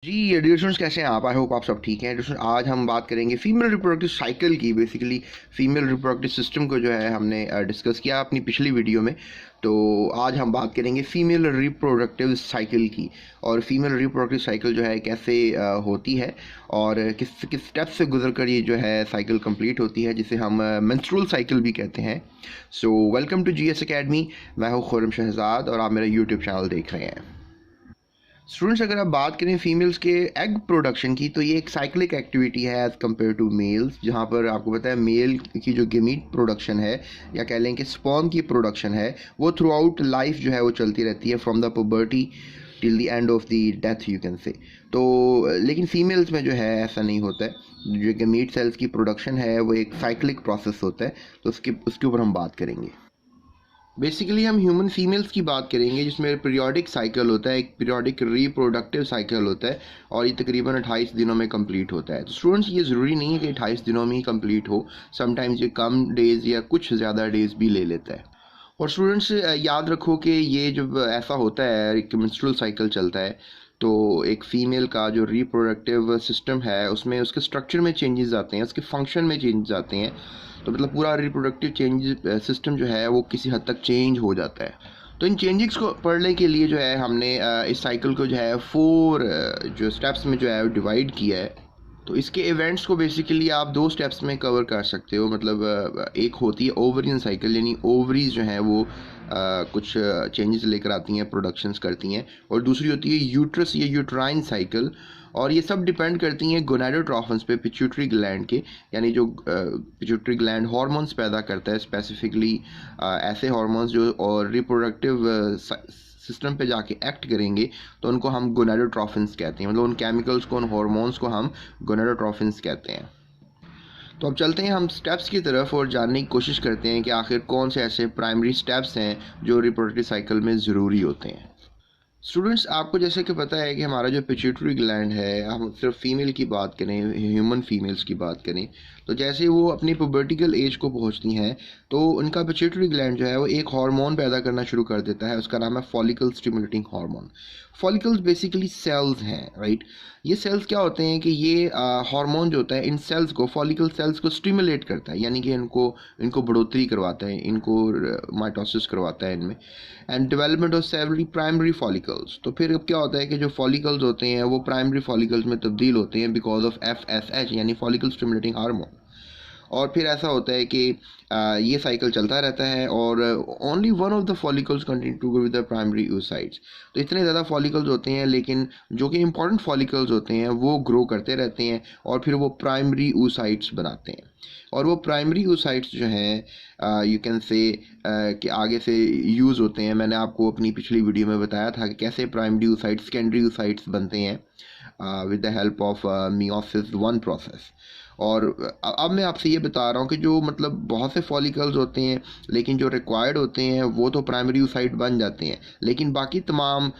जी dear students, कैसे हैं आप? आई होप आप सब ठीक हैं। स्टूडेंट्स, आज हम बात करेंगे फीमेल रिप्रोडक्टिव साइकिल की। बेसिकली फीमेल रिप्रोडक्टिव सिस्टम को जो है हमने डिस्कस किया अपनी पिछली वीडियो में। तो आज हम बात करेंगे फीमेल रिप्रोडक्टिव साइकिल की, और फीमेल रिप्रोडक्टिव साइकिल जो है कैसे होती है और किस किस स्टेप से गुजर कर ये जो है साइकिल कंप्लीट होती है, जिसे हम मेंस्ट्रुअल साइकिल भी कहते हैं। So welcome to GS academy. मैं हूँ खुर्रम शहजाद और आप मेरा यूट्यूब चैनल देख रहे हैं। स्टूडेंट्स, अगर आप बात करें फीमेल्स के एग प्रोडक्शन की, तो ये एक साइक्लिक एक्टिविटी है एज़ कम्पेयर टू मेल्स, जहाँ पर आपको पता है मेल की जो गेमीट प्रोडक्शन है, या कह लें कि स्पर्म की प्रोडक्शन है, वो थ्रू आउट लाइफ जो है वो चलती रहती है, from the puberty till the end of the death you can से। तो लेकिन फीमेल्स में जो है ऐसा नहीं होता है। जो गेमीट सेल्स की प्रोडक्शन है वो एक साइक्लिक प्रोसेस होता है, तो उसके ऊपर हम बात करेंगे। बेसिकली हम ह्यूमन फीमेल्स की बात करेंगे, जिसमें पीरियोडिक साइकिल होता है, एक पीरियोडिक रिप्रोडक्टिव साइकिल होता है, और ये तकरीबन 28 दिनों में कंप्लीट होता है। तो स्टूडेंट्स, ये ज़रूरी नहीं है कि 28 दिनों में ही कंप्लीट हो, समटाइम्स ये कम डेज़ या कुछ ज़्यादा डेज़ भी ले लेता है। और स्टूडेंट्स, याद रखो कि ये जब ऐसा होता है, एक मेंस्ट्रुअल साइकिल चलता है, तो एक फ़ीमेल का जो रिप्रोडक्टिव सिस्टम है उसमें उसके स्ट्रक्चर में चेंजेस आते हैं, उसके फंक्शन में चेंजेस आते हैं। तो मतलब पूरा रिप्रोडक्टिव चेंज सिस्टम जो है वो किसी हद तक चेंज हो जाता है। तो इन चेंजेस को पढ़ने के लिए जो है हमने इस साइकिल को जो है 4 जो स्टेप्स में जो है डिवाइड किया है। तो इसके इवेंट्स को बेसिकली आप 2 स्टेप्स में कवर कर सकते हो। मतलब एक होती है ओवरियन साइकिल, यानी ओवरीज जो हैं वो कुछ चेंजेस लेकर आती हैं, प्रोडक्शंस करती हैं, और दूसरी होती है यूट्रस या यूट्राइन साइकिल। और ये सब डिपेंड करती हैं गोनाडोट्रॉफन्स पे, पिट्यूटरी ग्लैंड के, यानी जो पिट्यूटरी ग्लैंड हार्मोन्स पैदा करता है, स्पेसिफिकली ऐसे हार्मोन्स जो और रिप्रोडक्टिव सिस्टम पे जाके एक्ट करेंगे, तो उनको हम गोनाडोट्रॉफिन्स कहते हैं। मतलब उन केमिकल्स को, उन हार्मोन्स को हम गोनाडोट्रॉफिन्स कहते हैं। तो अब चलते हैं हम स्टेप्स की तरफ और जानने की कोशिश करते हैं कि आखिर कौन से ऐसे प्राइमरी स्टेप्स हैं जो रिप्रोडक्टिव साइकिल में ज़रूरी होते हैं। स्टूडेंट्स, आपको जैसे कि पता है कि हमारा जो पिट्यूटरी ग्लैंड है, हम सिर्फ फीमेल की बात करें, ह्यूमन फीमेल्स की बात करें, तो जैसे वो अपनी पुबर्टिकल एज को पहुंचती हैं, तो उनका पिट्यूटरी ग्लैंड जो है वो एक हार्मोन पैदा करना शुरू कर देता है। उसका नाम है follicle stimulating hormone. Follicles basically cells हैं, राइट। ये सेल्स क्या होते हैं कि ये हार्मोन जो होता है इन सेल्स को, फॉलिकल सेल्स को स्टिमुलेट करता है, यानी कि इनको इनको बढ़ोतरी करवाता है, इनको माइटोसिस करवाता है इनमें, and development of severally primary follicles. तो फिर अब क्या होता है कि जो फॉलिकल्स होते हैं वो प्राइमरी फॉलिकल्स में तब्दील होते हैं बिकॉज ऑफ FSH, यानी फॉलिकल स्टिमुलेटिंग हार्मोन। और फिर ऐसा होता है कि ये साइकिल चलता रहता है, और only one of the follicles continue to grow with the primary oocytes। तो इतने ज़्यादा फॉलिकल्स होते हैं, लेकिन जो कि इंपॉर्टेंट फॉलिकल्स होते हैं वो ग्रो करते रहते हैं, और फिर वो प्राइमरी oocytes बनाते हैं। और वो प्राइमरी oocytes जो हैं यू कैन से कि आगे से यूज़ होते हैं। मैंने आपको अपनी पिछली वीडियो में बताया था कि कैसे प्राइमरी oocytes सेकेंडरी oocytes बनते हैं with the help of meiosis 1 process. और अब मैं आपसे ये बता रहा हूँ कि जो मतलब बहुत से फॉलिकल्स होते हैं, लेकिन जो रिक्वायर्ड होते हैं वो तो प्राइमरी oocyte बन जाते हैं, लेकिन बाकी तमाम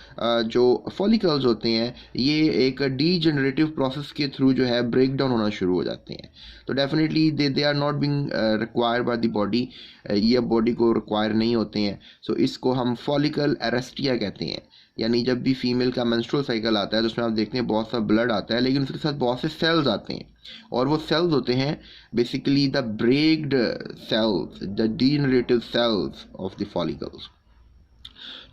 जो फॉलिकल्स होते हैं ये एक डीजनरेटिव प्रोसेस के थ्रू जो है ब्रेक डाउन होना शुरू हो जाते हैं। तो definitely they are not being required by the body, ये बॉडी को रिक्वायर नहीं होते हैं। सो इसको हम फॉलिकल अरेस्टिया कहते हैं। यानी जब भी फीमेल का मेंस्ट्रुअल साइकिल आता है तो उसमें आप देखते हैं बहुत सा ब्लड आता है, लेकिन उसके साथ बहुत से सेल्स आते हैं, और वो सेल्स होते हैं basically the breaked cells, the degenerative cells of the follicles.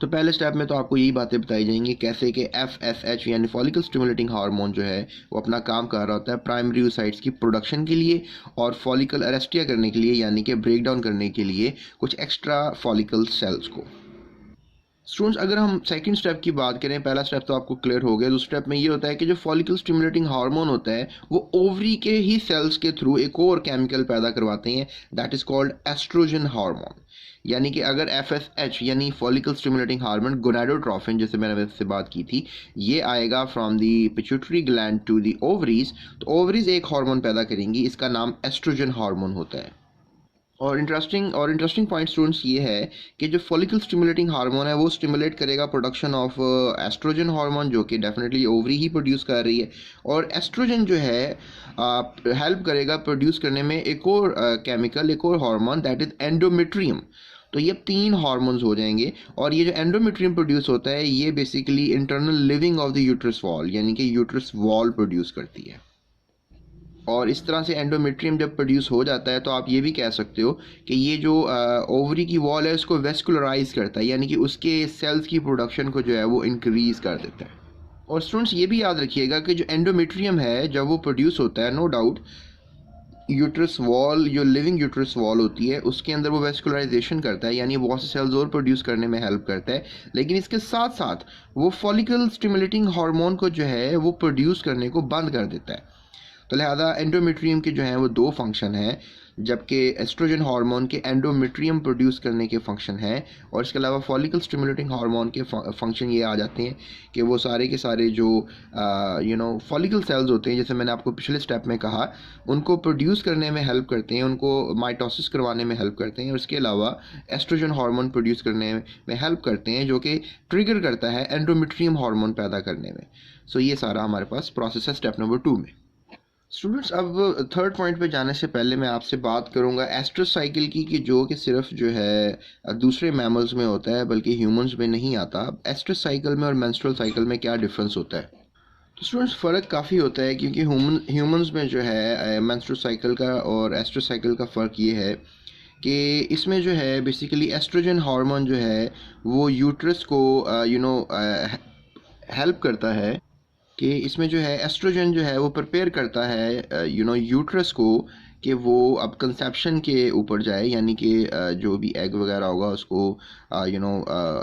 तो पहले स्टेप में तो आपको यही बातें बताई जाएंगी कैसे कि FSH यानी फॉलिकल स्टिमुलेटिंग हार्मोन जो है वो अपना काम कर रहा होता है प्राइमरी oocytes की प्रोडक्शन के लिए, और फॉलिकल अरेस्टिया करने के लिए, यानी कि ब्रेक डाउन करने के लिए कुछ एक्स्ट्रा फॉलिकल सेल्स को। स्टूडेंट्स, अगर हम सेकंड स्टेप की बात करें, पहला स्टेप तो आपको क्लियर हो गया। दूसरे स्टेप में ये होता है कि जो फॉलिकल स्टिमुलेटिंग हार्मोन होता है वो ओवरी के ही सेल्स के थ्रू एक और केमिकल पैदा करवाते हैं, that is called estrogen hormone. यानी कि अगर FSH यानी फॉलिकल स्टिमुलेटिंग हार्मोन, गोनाडोट्रॉफिन जैसे मैंने वैसे बात की थी, ये आएगा from the pituitary gland to the ovaries, तो ओवरीज एक हार्मोन पैदा करेंगी, इसका नाम एस्ट्रोजन हार्मोन होता है। और इंटरेस्टिंग पॉइंट स्टूडेंट्स ये है कि जो फॉलिकल स्टिमुलेटिंग हार्मोन है वो स्टिमुलेट करेगा प्रोडक्शन ऑफ एस्ट्रोजन हार्मोन, जो कि डेफिनेटली ओवरी ही प्रोड्यूस कर रही है। और एस्ट्रोजन जो है हेल्प करेगा प्रोड्यूस करने में एक और केमिकल, एक और हार्मोन, दैट इज एंडोमेट्रियम। तो ये 3 हार्मोन्स हो जाएंगे। और ये जो एंडोमेट्रियम प्रोड्यूस होता है ये basically internal living of the uterus wall यानी कि यूट्रस वॉल प्रोड्यूस करती है। और इस तरह से एंडोमेट्रियम जब प्रोड्यूस हो जाता है तो आप ये भी कह सकते हो कि ये जो ओवरी की वॉल है उसको वेस्कुलराइज करता है, यानी कि उसके सेल्स की प्रोडक्शन को जो है वो इंक्रीज कर देता है। और स्टूडेंट्स ये भी याद रखिएगा कि जो एंडोमेट्रियम है जब वो प्रोड्यूस होता है, नो डाउट यूट्रस वॉल, जो लिविंग यूट्रस वॉल होती है उसके अंदर वो वेस्कुलराइजेशन करता है, यानी बहुत से सेल्स और प्रोड्यूस करने में हेल्प करता है। लेकिन इसके साथ साथ वो फॉलिकल स्टिमुलेटिंग हार्मोन को जो है वो प्रोड्यूस करने को बंद कर देता है। तो लिहाजा एंडोमेट्रियम के जो हैं वो 2 फंक्शन हैं, जबकि एस्ट्रोजन हार्मोन के एंडोमेट्रियम प्रोड्यूस करने के फंक्शन हैं। और इसके अलावा फॉलिकल स्टिमुलेटिंग हार्मोन के फंक्शन ये आ जाते हैं कि वो सारे के सारे जो फॉलिकल सेल्स होते हैं, जैसे मैंने आपको पिछले स्टेप में कहा, उनको प्रोड्यूस करने में हेल्प करते हैं, उनको माइटोसिस करवाने में हेल्प करते हैं। और इसके अलावा एस्ट्रोजन हार्मोन प्रोड्यूस करने में हेल्प करते हैं, जो कि ट्रिगर करता है एंडोमेट्रियम हार्मोन पैदा करने में। सो ये सारा हमारे पास प्रोसेस है स्टेप नंबर 2 में। स्टूडेंट्स अब थर्ड पॉइंट पे जाने से पहले मैं आपसे बात करूंगा एस्ट्रस साइकिल की, कि जो कि सिर्फ जो है दूसरे मैमल्स में होता है बल्कि ह्यूमंस में नहीं आता। एस्ट्रस साइकिल में और मेंस्ट्रुअल साइकिल में क्या डिफरेंस होता है? तो स्टूडेंट्स फ़र्क काफ़ी होता है, क्योंकि ह्यूमंस में जो है मेंस्ट्रुअल साइकिल का और एस्ट्रस साइकिल का फ़र्क ये है कि इसमें जो है बेसिकली एस्ट्रोजन हार्मोन जो है वो यूट्रस को हेल्प करता है, कि इसमें जो है एस्ट्रोजन जो है वो प्रिपेयर करता है यूट्रस को कि वो अब कंसेप्शन के ऊपर जाए, यानी कि जो भी एग वगैरह होगा उसको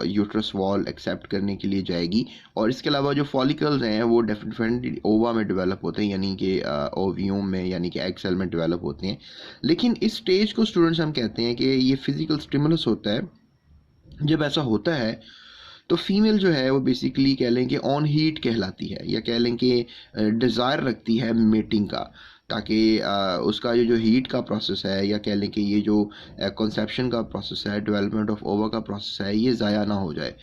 यूट्रस वॉल एक्सेप्ट करने के लिए जाएगी। और इसके अलावा जो फॉलिकल्स हैं वो डेफिनेटली ओवा में डेवलप होते हैं, यानी कि ओव्यूम में, यानी कि एग सेल में डेवलप होते हैं। लेकिन इस स्टेज को स्टूडेंट्स हम कहते हैं कि ये फिजिकल स्टिमुलस होता है। जब ऐसा होता है तो फीमेल जो है वो बेसिकली कह लें कि ऑन हीट कहलाती है, या कह लें कि डिज़ायर रखती है मेटिंग का, ताकि उसका जो हीट का प्रोसेस है, या कह लें कि ये जो कंसेप्शन का प्रोसेस है, डेवलपमेंट ऑफ ओवा का प्रोसेस है, ये ज़ाया ना हो जाए।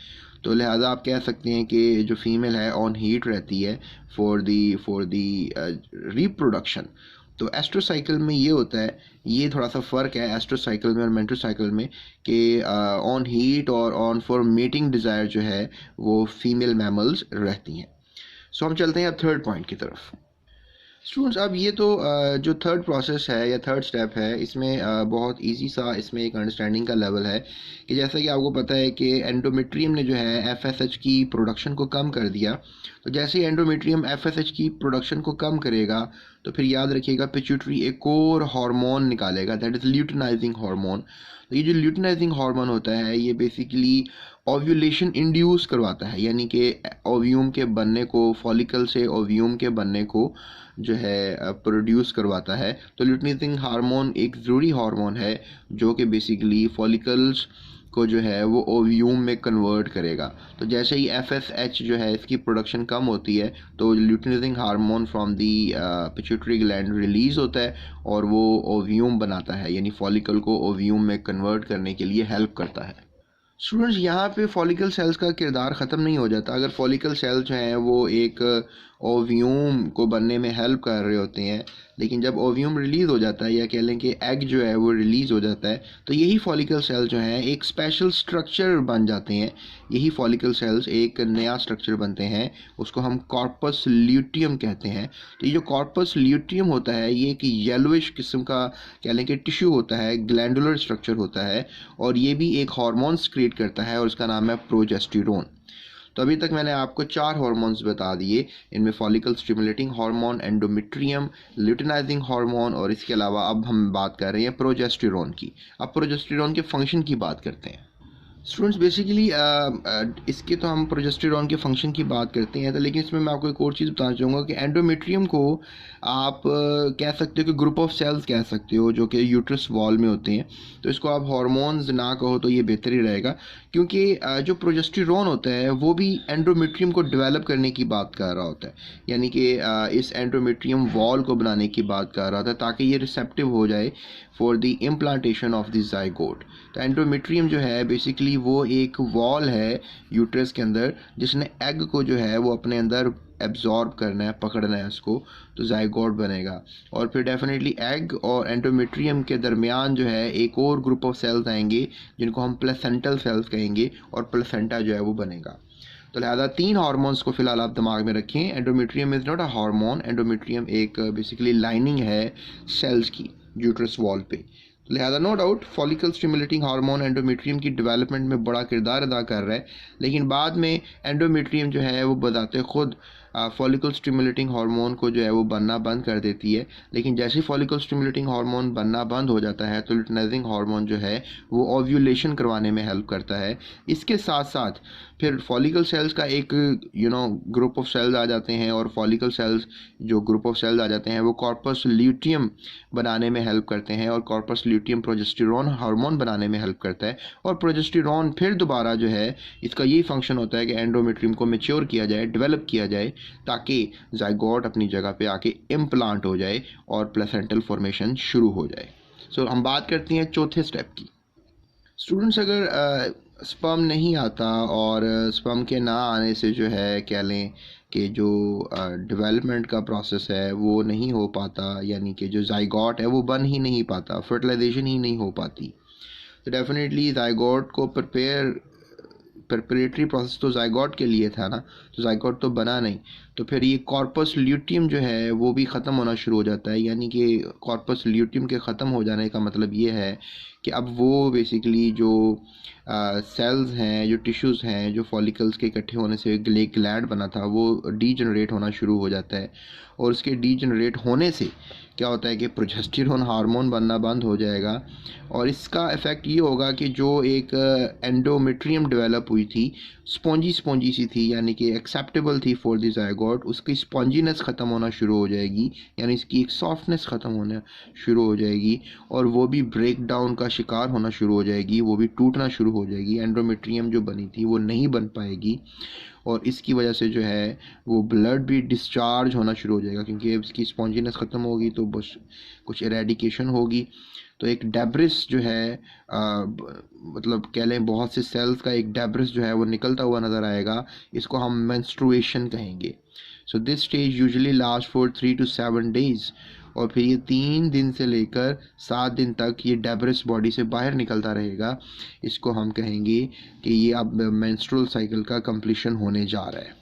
तो लिहाजा आप कह सकते हैं कि जो फीमेल है ऑन हीट रहती है फॉर दी रिप्रोडक्शन। तो एस्ट्रोसाइकिल में ये होता है, ये थोड़ा सा फ़र्क है एस्ट्रोसाइकिल में और मेंट्रोसाइकिल में, कि ऑन हीट और ऑन फॉर मेटिंग डिज़ायर जो है वो फीमेल मैमल्स रहती हैं। सो हम चलते हैं अब थर्ड पॉइंट की तरफ। स्टूडेंट्स अब ये तो जो थर्ड प्रोसेस है या थर्ड स्टेप है, इसमें बहुत इजी सा इसमें एक अंडरस्टैंडिंग का लेवल है, कि जैसा कि आपको पता है कि एंडोमेट्रियम ने जो है एफएसएच की प्रोडक्शन को कम कर दिया। तो जैसे ही एंडोमेट्रियम एफएसएच की प्रोडक्शन को कम करेगा तो फिर याद रखिएगा पिट्यूटरी एक और हार्मोन निकालेगा, दैट इज़ ल्यूटिनाइजिंग हार्मोन। तो ये जो ल्यूटिनाइजिंग हार्मोन होता है ये बेसिकली ओव्यूलेशन इंड्यूस करवाता है, यानी कि ओव्यूम के बनने को, फॉलिकल से ओव्यूम के बनने को जो है प्रोड्यूस करवाता है। तो ल्यूटिनाइजिंग हार्मोन एक ज़रूरी हार्मोन है जो कि बेसिकली फॉलिकल्स को जो है वो ओव्यूम में कन्वर्ट करेगा। तो जैसे ही एफएसएच जो है इसकी प्रोडक्शन कम होती है तो luteinizing hormone from the pituitary gland release होता है और वो ओव्यूम बनाता है, यानी फॉलिकल को ओव्यूम में कन्वर्ट करने के लिए हेल्प करता है। स्टूडेंट्स यहाँ पे फॉलिकल सेल्स का किरदार ख़त्म नहीं हो जाता। अगर फॉलिकल सेल्स जो हैं वो एक ओव्यूम को बनने में हेल्प कर रहे होते हैं, लेकिन जब ओव्यूम रिलीज़ हो जाता है, या कह लें कि एग जो है वो रिलीज़ हो जाता है, तो यही फॉलिकल सेल जो हैं एक स्पेशल स्ट्रक्चर बन जाते हैं। यही फॉलिकल सेल्स एक नया स्ट्रक्चर बनते हैं, उसको हम कॉर्पस ल्यूटियम कहते हैं। तो ये जो कॉर्पस ल्यूटियम होता है ये एक येलोइश किस्म का कह लें कि टिश्यू होता है, ग्लैंडुलर स्ट्रक्चर होता है, और ये भी एक हार्मोन्स क्रिएट करता है और उसका नाम है प्रोजेस्टेरोन। तो अभी तक मैंने आपको 4 हार्मोन्स बता दिए, इनमें follicle stimulating hormone, endometrium, luteinizing hormone, और इसके अलावा अब हम बात कर रहे हैं प्रोजेस्टेरोन की। अब प्रोजेस्टेरोन के फंक्शन की बात करते हैं। स्टूडेंट्स बेसिकली इसके तो हम प्रोजेस्टेरोन के फंक्शन की बात करते हैं, तो लेकिन इसमें मैं आपको एक और चीज़ बताना चाहूँगा कि एंडोमेट्रियम को आप कह सकते हो कि ग्रुप ऑफ सेल्स कह सकते हो जो कि यूट्रस वॉल में होते हैं। तो इसको आप हार्मोन्स ना कहो तो ये बेहतर ही रहेगा, क्योंकि जो प्रोजेस्टेरोन होता है वो भी एंडोमेट्रियम को डेवलप करने की बात कर रहा होता है, यानी कि इस एंडोमेट्रियम वॉल को बनाने की बात कर रहा था ताकि ये रिसेप्टिव हो जाए for the implantation of the zygote. तो एंडोमेट्रियम जो है बेसिकली वो एक वॉल है यूट्रस के अंदर जिसने एग को जो है वो अपने अंदर एब्जॉर्ब करना है, पकड़ना है उसको, तो जाइगोट बनेगा। और फिर डेफिनेटली एग और एंडोमेट्रियम के दरमियान जो है एक और ग्रुप ऑफ सेल्स आएंगे जिनको हम प्लेसेंटल सेल्स कहेंगे, और प्लेसेंटा जो है वो बनेगा। तो लिहाजा 3 हार्मोन्स को फिलहाल आप दिमाग में रखें। Endometrium is not a hormone, endometrium एक बेसिकली लाइनिंग है सेल्स की यूट्रस वॉल पे। लिहाजा no doubt follicle stimulating hormone endometrium की डेवलपमेंट में बड़ा किरदार अदा कर रहा है, लेकिन बाद में एंडोमेट्रियम जो है वो बताते खुद फॉलिकल स्टिमुलेटिंग हार्मोन को जो है वो बनना बंद कर देती है। लेकिन जैसे ही फॉलिकल स्टिमुलेटिंग हार्मोन बनना बंद हो जाता है तो लुटिनाइजिंग हार्मोन जो है वो ओव्यूलेशन करवाने में हेल्प करता है। इसके साथ साथ फिर फॉलिकल सेल्स का एक ग्रुप ऑफ सेल्स आ जाते हैं, और फॉलिकल सेल्स जो ग्रुप ऑफ सेल्स आ जाते हैं वो कॉर्पस ल्यूटियम बनाने में हेल्प करते हैं, और कॉर्पस ल्यूटियम प्रोजेस्टेरोन हार्मोन बनाने में हेल्प करता है। और प्रोजेस्टेरोन फिर दोबारा जो है इसका यही फंक्शन होता है कि एंडोमेट्रियम को मैच्योर किया जाए, डेवलप किया जाए, ताकि जाइगोट अपनी जगह पे आके इम्प्लांट हो जाए और प्लेसेंटल फॉर्मेशन शुरू हो जाए। सो हम बात करते हैं चौथे स्टेप की। स्टूडेंट्स, अगर स्पर्म नहीं आता और स्पर्म के ना आने से जो है कह लें कि जो डेवलपमेंट का प्रोसेस है वो नहीं हो पाता, यानी कि जो जाइगोट है वो बन ही नहीं पाता, फर्टिलाइजेशन ही नहीं हो पाती, तो डेफिनेटली जाइगोट को प्रिपरेटरी प्रोसेस तो जाइगोट के लिए था ना, तो जाइगोट तो बना नहीं, तो फिर ये कॉर्पस ल्यूटियम जो है वो भी ख़त्म होना शुरू हो जाता है। यानी कि कॉर्पस ल्यूटियम के ख़त्म हो जाने का मतलब ये है कि अब वो बेसिकली जो सेल्स हैं, जो टिश्यूज़ हैं, जो फॉलिकल्स के इकट्ठे होने से एक ग्लैंड बना था वो डीजनरेट होना शुरू हो जाता है, और उसके डीजनरेट होने से क्या होता है कि प्रोजेस्टेरोन हार्मोन बनना बंद हो जाएगा, और इसका इफ़ेक्ट ये होगा कि जो एक एंडोमेट्रियम डेवलप हुई थी, स्पॉन्जी सी थी, यानी कि एक्सेप्टेबल थी फॉर द जाइगोट, उसकी स्पॉन्जीनेस ख़त्म होना शुरू हो जाएगी, यानी इसकी एक सॉफ्टनेस ख़त्म होना शुरू हो जाएगी, और वो भी ब्रेक डाउन का शिकार होना शुरू हो जाएगी, वो भी टूटना शुरू हो जाएगी। एंडोमेट्रियम जो बनी थी वो नहीं बन पाएगी, और इसकी वजह से जो है वो ब्लड भी डिस्चार्ज होना शुरू हो जाएगा, क्योंकि इसकी स्पॉन्जीनेस ख़त्म होगी तो बस कुछ एरेडिकेशन होगी, तो एक डेब्रिस जो है मतलब कह लें बहुत से सेल्स का एक डेब्रिस जो है वो निकलता हुआ नज़र आएगा, इसको हम मेंस्ट्रुएशन कहेंगे। So this stage usually last for 3 to 7 days, और फिर ये 3 दिन से लेकर 7 दिन तक ये डेब्रिस बॉडी से बाहर निकलता रहेगा। इसको हम कहेंगे कि ये अब मेंस्ट्रुअल साइकिल का कंप्लीशन होने जा रहा है।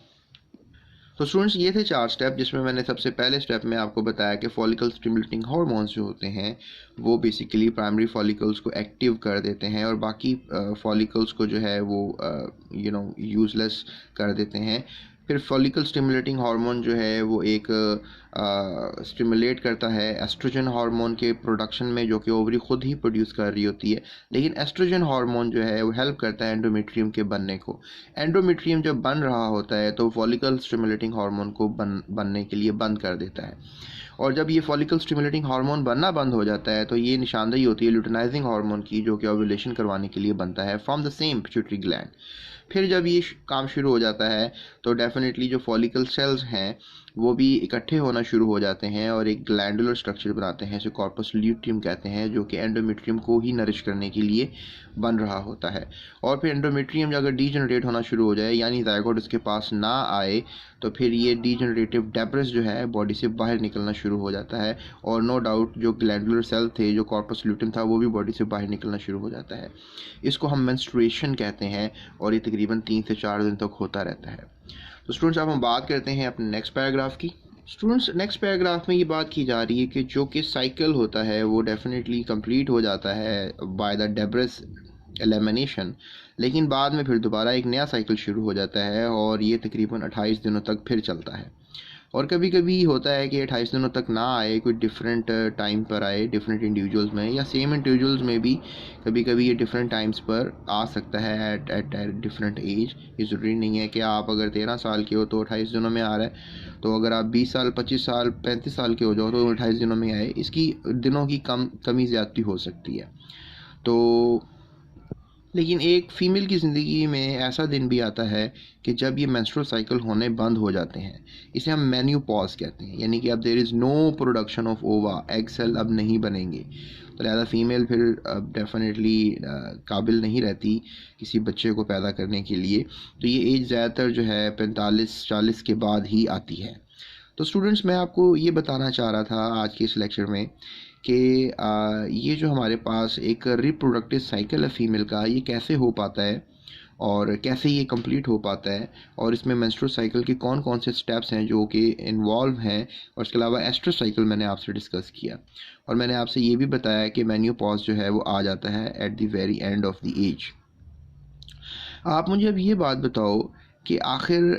तो स्टूडेंट्स, ये थे 4 स्टेप, जिसमें मैंने सबसे पहले स्टेप में आपको बताया कि फॉलिकल स्टिमुलेटिंग हार्मोन्स जो होते हैं वो बेसिकली प्राइमरी फॉलिकल्स को एक्टिव कर देते हैं, और बाकी फॉलिकल्स को जो है वो यूज़लेस कर देते हैं। फिर फॉलिकल स्टिमुलेटिंग हार्मोन जो है वो एक स्टिमुलेट करता है एस्ट्रोजन हार्मोन के प्रोडक्शन में, जो कि ओवरी खुद ही प्रोड्यूस कर रही होती है, लेकिन एस्ट्रोजन हार्मोन जो है वो हेल्प करता है एंडोमेट्रियम के बनने को। एंडोमेट्रियम जब बन रहा होता है तो फॉलिकल स्टिमुलेटिंग हार्मोन को बनने के लिए बंद कर देता है, और जब ये फॉलिकल स्टिमुलेटिंग हार्मोन बनना बंद हो जाता है तो ये निशानदेही होती है लुटिनाइजिंग हार्मोन की, जो कि ओव्यूलेशन करवाने के लिए बनता है from the same pituitary gland. फिर जब ये काम शुरू हो जाता है तो डेफिनेटली जो फॉलिकल सेल्स हैं वो भी इकट्ठे होना शुरू हो जाते हैं और एक ग्लैंडुलर स्ट्रक्चर बनाते हैं, इसे कॉर्पस ल्यूटियम कहते हैं, जो कि एंडोमेट्रियम को ही नरिश करने के लिए बन रहा होता है। और फिर एंडोमेट्रियम अगर डीजनरेट होना शुरू हो जाए, यानी जाइगोट इसके पास ना आए, तो फिर ये डीजनरेटिव डेब्रिस जो है बॉडी से बाहर निकलना शुरू हो जाता है, और नो डाउट जो ग्लैंडुलर सेल थे, जो कॉर्पस ल्यूटियम था, वो भी बॉडी से बाहर निकलना शुरू हो जाता है। इसको हम मेंस्ट्रुएशन कहते हैं, और ये तकरीबन 3 से 4 दिन तक होता रहता है। तो स्टूडेंट्स, अब हम बात करते हैं अपने नेक्स्ट पैराग्राफ की। स्टूडेंट्स, नेक्स्ट पैराग्राफ में ये बात की जा रही है कि जो कि साइकिल होता है वो डेफिनेटली कंप्लीट हो जाता है बाय द डेब्रिस एलिमिनेशन, लेकिन बाद में फिर दोबारा एक नया साइकिल शुरू हो जाता है, और ये तकरीबन 28 दिनों तक फिर चलता है। और कभी कभी होता है कि 28 दिनों तक ना आए, कोई डिफरेंट टाइम पर आए डिफरेंट इंडिविजुअल्स में, या सेम इंडिविजुअल्स में भी कभी कभी ये डिफरेंट टाइम्स पर आ सकता है एट डिफरेंट एज। ये ज़रूरी नहीं है कि आप अगर 13 साल के हो तो 28 दिनों में आ रहा है, तो अगर आप 20 साल 25 साल 35 साल के हो जाओ तो 28 दिनों में आए। इसकी दिनों की कमी ज़्यादती हो सकती है। तो लेकिन एक फ़ीमेल की ज़िंदगी में ऐसा दिन भी आता है कि जब ये मेंस्ट्रुअल साइकिल होने बंद हो जाते हैं। इसे हम मेन्यूपॉज़ कहते हैं, यानी कि अब there is no production of ova, egg cell अब नहीं बनेंगे। तो लिहाजा फ़ीमेल फिर अब डेफिनेटली काबिल नहीं रहती किसी बच्चे को पैदा करने के लिए। तो ये एज ज़्यादातर जो है 45-40 के बाद ही आती है। तो स्टूडेंट्स, मैं आपको ये बताना चाह रहा था आज के इस लेक्चर में कि ये जो हमारे पास एक रिप्रोडक्टिव साइकिल है फीमेल का, ये कैसे हो पाता है और कैसे ये कंप्लीट हो पाता है, और इसमें मेंस्ट्रुअल साइकिल के कौन कौन से स्टेप्स हैं जो कि इन्वॉल्व हैं, और इसके अलावा एस्ट्रो साइकिल मैंने आपसे डिस्कस किया। और मैंने आपसे ये भी बताया कि मेन्यूपॉज जो है वो आ जाता है at the very end of the age. आप मुझे अब ये बात बताओ कि आखिर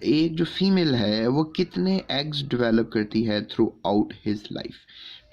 एक जो फीमेल है वो कितने एग्स डेवलप करती है through out his life.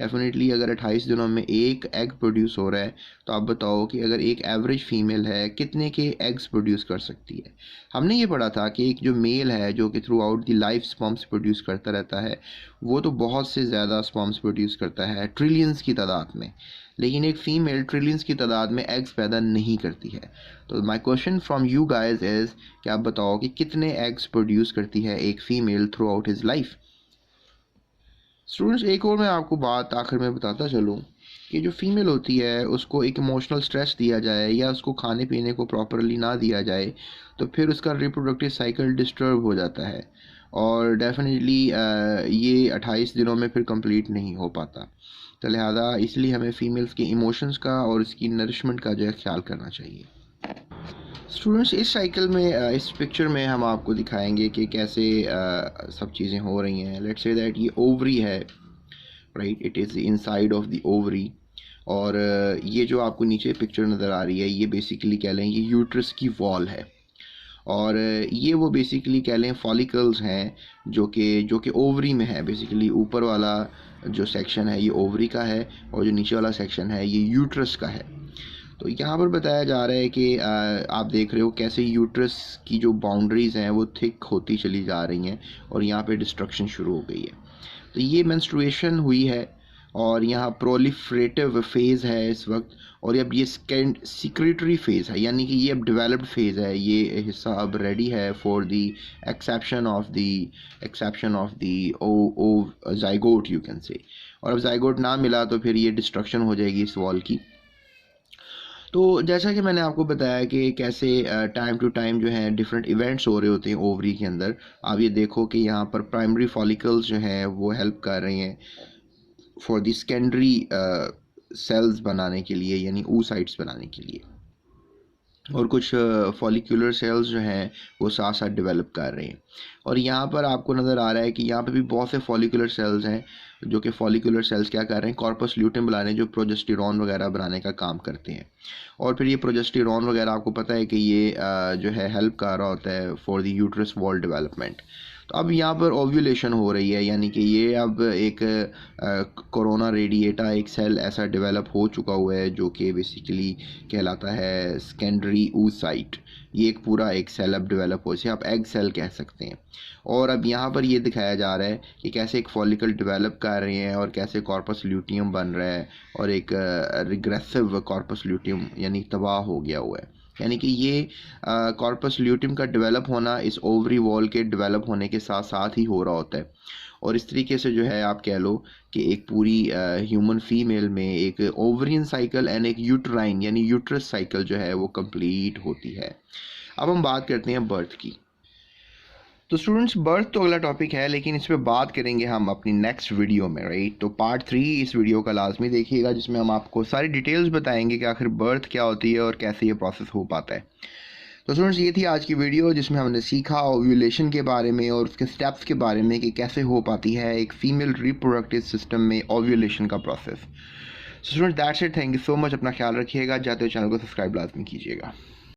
Definitely अगर 28 दिनों में एक एग प्रोड्यूस हो रहा है, तो आप बताओ कि अगर एक एवरेज फीमेल है कितने के एग्स प्रोड्यूस कर सकती है। हमने ये पढ़ा था कि एक जो मेल है जो कि through out the life sperms produce करता रहता है, वो तो बहुत से ज़्यादा स्पर्म्स प्रोड्यूस करता है, ट्रिलियंस की तादाद में। लेकिन एक फ़ीमेल ट्रिलियंस की तादाद में एग्स पैदा नहीं करती है। तो my question from you guys is कि आप बताओ कि कितने एग्स प्रोड्यूस करती है एक female through out his life. Students, एक और मैं आपको बात आखिर में बताता चलूँ कि जो फीमेल होती है उसको एक इमोशनल स्ट्रेस दिया जाए या उसको खाने पीने को प्रॉपरली ना दिया जाए, तो फिर उसका रिप्रोडक्टिव साइकिल डिस्टर्ब हो जाता है और डेफिनेटली ये 28 दिनों में फिर कंप्लीट नहीं हो पाता। तो लिहाजा इसलिए हमें फ़ीमेल्स के इमोशंस का और उसकी नरिशमेंट का जो है ख्याल करना चाहिए। स्टूडेंट्स, इस साइकिल में इस पिक्चर में हम आपको दिखाएंगे कि कैसे सब चीज़ें हो रही हैं। लेट्स से दैट ये ओवरी है, right, it is inside of the ovary. और ये जो आपको नीचे पिक्चर नज़र आ रही है ये बेसिकली कह लें ये यूट्रस की वॉल है, और ये वो बेसिकली कह लें फॉलिकल्स हैं जो कि ओवरी में है। बेसिकली ऊपर वाला जो सेक्शन है ये ओवरी का है और जो नीचे वाला सेक्शन है ये यूट्रस का है। तो यहाँ पर बताया जा रहा है कि आप देख रहे हो कैसे यूट्रस की जो बाउंड्रीज़ हैं वो थिक होती चली जा रही हैं और यहाँ पे डिस्ट्रक्शन शुरू हो गई है। तो ये मेंस्ट्रुएशन हुई है और यहाँ प्रोलिफरेटिव फेज़ है इस वक्त, और अब ये सिक्रेटरी फेज़ है, यानी कि ये अब डेवलप्ड फेज़ है। ये हिस्सा अब रेडी है for the exception of the uh zygote you can say. और अब जाइगोट ना मिला तो फिर ये डिस्ट्रक्शन हो जाएगी इस वॉल की। तो जैसा कि मैंने आपको बताया कि कैसे टाइम टू टाइम जो है डिफरेंट इवेंट्स हो रहे होते हैं ओवरी के अंदर। आप ये देखो कि यहाँ पर प्राइमरी फॉलिकल्स जो हैं वो हेल्प कर रहे हैं फॉर द सेकेंडरी सेल्स बनाने के लिए, यानी oocytes बनाने के लिए, और कुछ फॉलिकुलर सेल्स जो हैं वो साथ साथ डेवलप कर रहे हैं। और यहाँ पर आपको नज़र आ रहा है कि यहाँ पर भी बहुत से फॉलिकुलर सेल्स हैं जो कि फॉलिकुलर सेल्स क्या कर रहे हैं, कॉर्पस ल्यूटेम बनाने, जो प्रोजेस्टेरॉन वगैरह बनाने का काम करते हैं। और फिर ये प्रोजेस्टेरॉन वगैरह आपको पता है कि ये जो है हेल्प कर रहा होता है for the uterus wall development. तो अब यहाँ पर ओव्यूलेशन हो रही है, यानी कि ये अब एक कोरोना रेडिएटा एक सेल ऐसा डेवलप हो चुका हुआ है जो कि बेसिकली कहलाता है सेकेंडरी oocyte। ये एक पूरा एक सेल अब डेवलप हो, इसे आप एग सेल कह सकते हैं। और अब यहाँ पर ये दिखाया जा रहा है कि कैसे एक फॉलिकल डेवलप कर रहे हैं और कैसे कॉर्पस ल्यूटियम बन रहा है, और एक रिग्रेसिव कॉर्पस ल्यूटियम यानी तबाह हो गया हुआ है। यानी कि ये कॉर्पस ल्यूटियम का डेवलप होना इस ओवरी वॉल के डेवलप होने के साथ साथ ही हो रहा होता है। और इस तरीके से जो है आप कह लो कि एक पूरी ह्यूमन फीमेल में एक ओवरियन साइकिल एंड एक यूट्राइन यानी यूट्रस साइकिल जो है वो कंप्लीट होती है। अब हम बात करते हैं बर्थ की। तो स्टूडेंट्स, बर्थ तो अगला टॉपिक है, लेकिन इस पर बात करेंगे हम अपनी नेक्स्ट वीडियो में, राइट। तो पार्ट 3 इस वीडियो का लाजमी देखिएगा, जिसमें हम आपको सारी डिटेल्स बताएंगे कि आखिर बर्थ क्या होती है और कैसे ये प्रोसेस हो पाता है। तो स्टूडेंट्स, ये थी आज की वीडियो जिसमें हमने सीखा ओव्यूलेशन के बारे में और उसके स्टेप्स के बारे में कि कैसे हो पाती है एक फीमेल रिप्रोडक्टिव सिस्टम में ओव्यूलेशन का process. Students, that's it. Thank you so much. अपना ख्याल रखिएगा। जाते हुए चैनल को सब्सक्राइब लाजमी कीजिएगा।